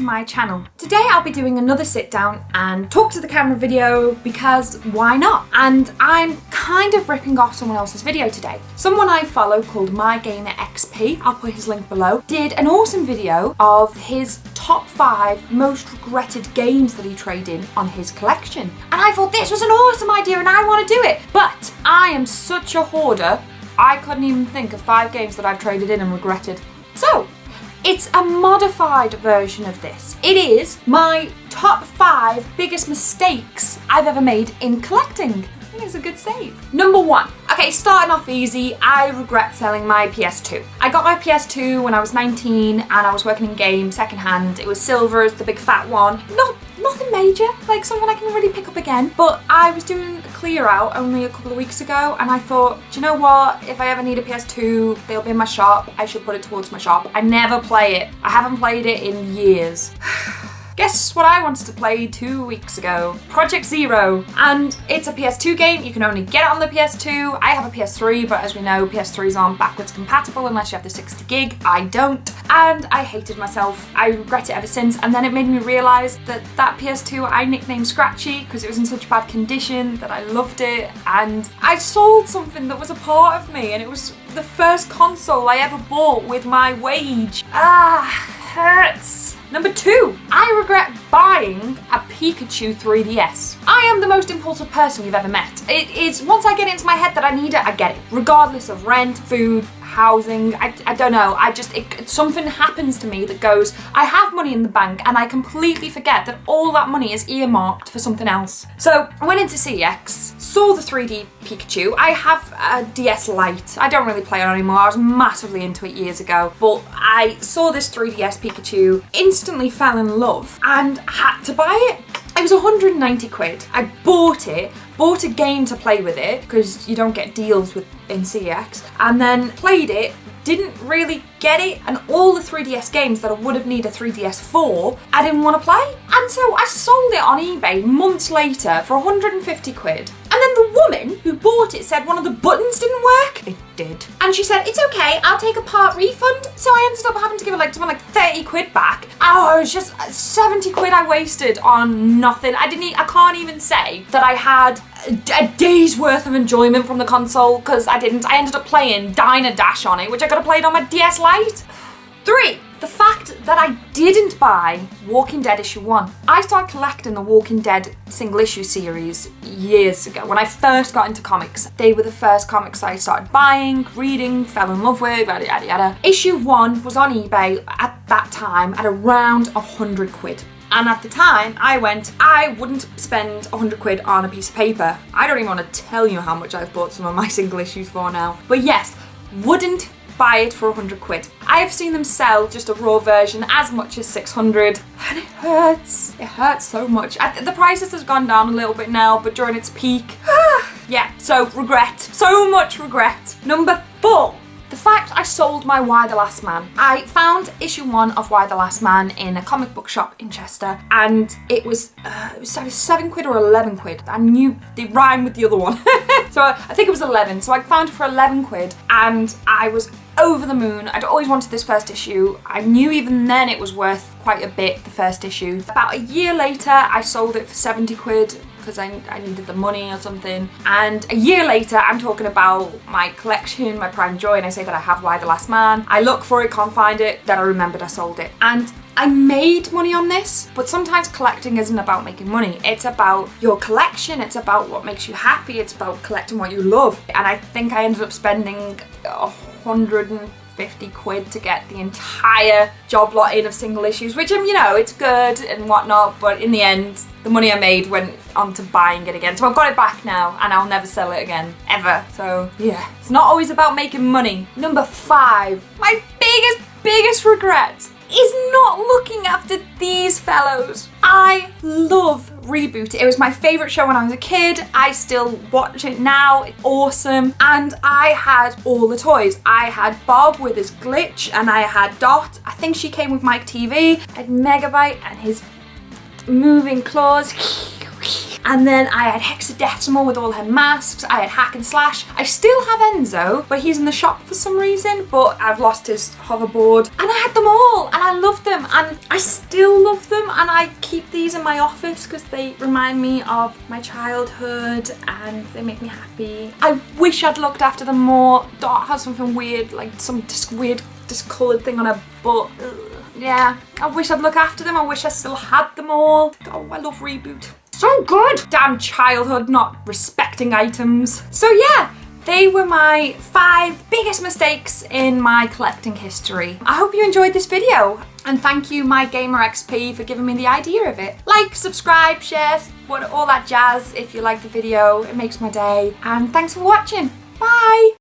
my channel. Today I'll be doing another sit down and talk to the camera video because why not? And I'm kind of ripping off someone else's video today. Someone I follow called MyGamerXP, I'll put his link below, did an awesome video of his top 5 most regretted games that he traded in on his collection. And I thought this was an awesome idea and I want to do it. But I am such a hoarder, I couldn't even think of 5 games that I've traded in and regretted. So, it's a modified version of this. It is my top 5 biggest mistakes I've ever made in collecting. I think it's a good save. Number 1. Okay, starting off easy, I regret selling my PS2. I got my PS2 when I was 19 and I was working in games secondhand. It was silver, the big fat one. Nothing major, like something I can really pick up again. But I was doing a clear out only a couple of weeks ago and I thought, do you know what? If I ever need a PS2, they'll be in my shop. I should put it towards my shop. I never play it. I haven't played it in years. Guess what I wanted to play 2 weeks ago? Project Zero. And it's a PS2 game, you can only get it on the PS2. I have a PS3, but as we know, PS3s aren't backwards compatible unless you have the 60 gig. I don't. And I hated myself. I regret it ever since. And then it made me realise that that PS2 I nicknamed Scratchy because it was in such bad condition that I loved it. And I sold something that was a part of me and it was the first console I ever bought with my wage. Hurts. Number 2, I regret buying a Pikachu 3DS. I am the most impulsive person you've ever met. It is, once I get into my head that I need it, I get it. Regardless of rent, food, housing, I don't know, something happens to me that goes, I have money in the bank and I completely forget that all that money is earmarked for something else. So I went into CEX, saw the 3D Pikachu. I have a DS Lite. I don't really play it anymore. I was massively into it years ago, but I saw this 3DS Pikachu, instantly fell in love and had to buy it. It was 190 quid. I bought it, bought a game to play with it because you don't get deals in CEX, and then played it, didn't really get it, and all the 3DS games that I would have needed a 3DS for, I didn't want to play. And so I sold it on eBay months later for 150 quid. And then the woman who bought it said one of the buttons didn't work. It did. And she said, it's okay, I'll take a part refund. So I ended up having to give her something like 30 quid back. Oh, it was just 70 quid I wasted on nothing. I can't even say that I had a day's worth of enjoyment from the console because I didn't. I ended up playing Diner Dash on it, which I could have played on my DS Lite. 3. The fact that I didn't buy Walking Dead issue 1. I started collecting the Walking Dead single issue series years ago. When I first got into comics, they were the first comics I started buying, reading, fell in love with, yada yada yada. Issue 1 was on eBay at that time at around 100 quid. And at the time, I wouldn't spend 100 quid on a piece of paper. I don't even want to tell you how much I've bought some of my single issues for now. But yes, wouldn't buy it for 100 quid. I have seen them sell just a raw version as much as 600 and it hurts. It hurts so much. The prices has gone down a little bit now, but during its peak, yeah, so regret. So much regret. Number 4. The fact I sold my Y the Last Man. I found issue 1 of Y the Last Man in a comic book shop in Chester and it was 7 quid or 11 quid. I knew they rhyme with the other one. So I think it was 11. So I found it for 11 quid and I was over the moon. I'd always wanted this first issue. I knew even then it was worth quite a bit, the first issue. About a year later, I sold it for 70 quid because I needed the money or something. And a year later, I'm talking about my collection, my prime joy, and I say that I have Y the Last Man. I look for it, can't find it, then I remembered I sold it. And I made money on this, but sometimes collecting isn't about making money. It's about your collection, it's about what makes you happy, it's about collecting what you love. And I think I ended up spending 150 quid to get the entire job lot in of single issues, which, it's good and whatnot, but in the end, the money I made went on to buying it again. So I've got it back now and I'll never sell it again, ever. So yeah, it's not always about making money. Number 5, my biggest regret is not looking after these fellows. I love Reboot. It was my favourite show when I was a kid. I still watch it now. It's awesome. And I had all the toys. I had Bob with his glitch and I had Dot. I think she came with Mike TV. I had Megabyte and his moving claws. And then I had Hexadecimal with all her masks. I had Hack and Slash. I still have Enzo, but he's in the shop for some reason, but I've lost his hoverboard. And I had them all, and I loved them, and I still love them, and I keep these in my office because they remind me of my childhood and they make me happy. I wish I'd looked after them more. Dot has something weird, like some weird discoloured thing on her butt. Ugh. Yeah, I wish I'd look after them. I wish I still had them all. Oh, I love Reboot. So good! Damn childhood not respecting items. So yeah, they were my 5 biggest mistakes in my collecting history. I hope you enjoyed this video, and thank you MyGamerXP for giving me the idea of it. Like, subscribe, share, all that jazz if you like the video. It makes my day. And thanks for watching. Bye!